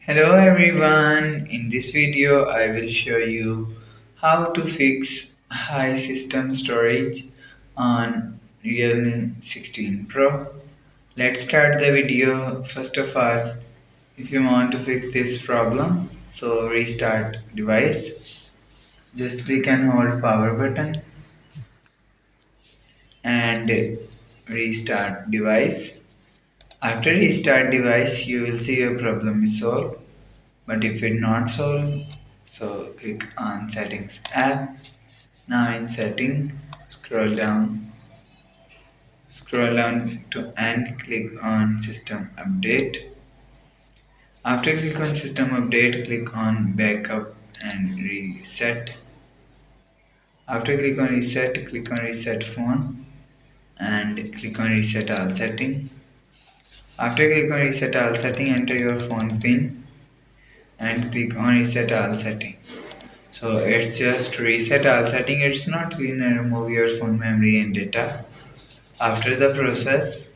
Hello everyone, in this video I will show you how to fix high system storage on Realme 16 Pro. Let's start the video. First of all, if you want to fix this problem, so restart device. Just click and hold power button and restart device. After restart device, you will see your problem is solved. But if it not solved, so click on settings app. Now in setting, scroll down to and click on system update. After click on system update, click on backup and reset. After click on reset, click on reset phone and click on reset all setting. After click on reset all setting, enter your phone pin and click on reset all setting. So it's just reset all setting. It's not clean and remove your phone memory and data. After the process,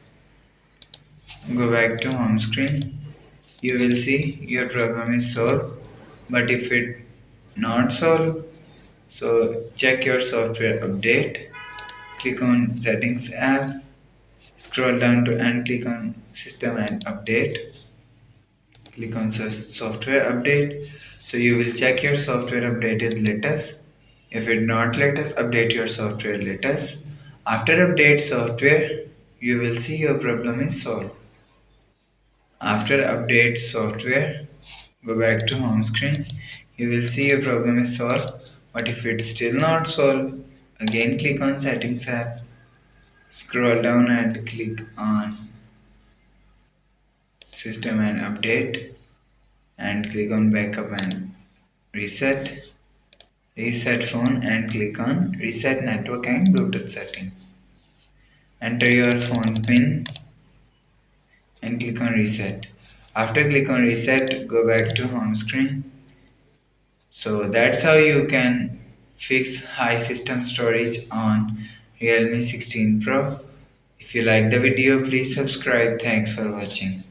go back to home screen. You will see your problem is solved. But if it not solved, so check your software update. Click on settings app. Scroll down to and click on system and update. Click on software update. So you will check your software update is latest. If it not latest, update your software latest. After update software, you will see your problem is solved. After update software, go back to home screen. You will see your problem is solved. But if it's still not solved, again click on settings app. Scroll down and click on system and update and click on backup and reset. Reset phone and click on reset network and Bluetooth setting. Enter your phone pin and click on reset. After click on reset, go back to home screen. So that's how you can fix high system storage on Realme 16 Pro. If you like the video, please subscribe. Thanks for watching.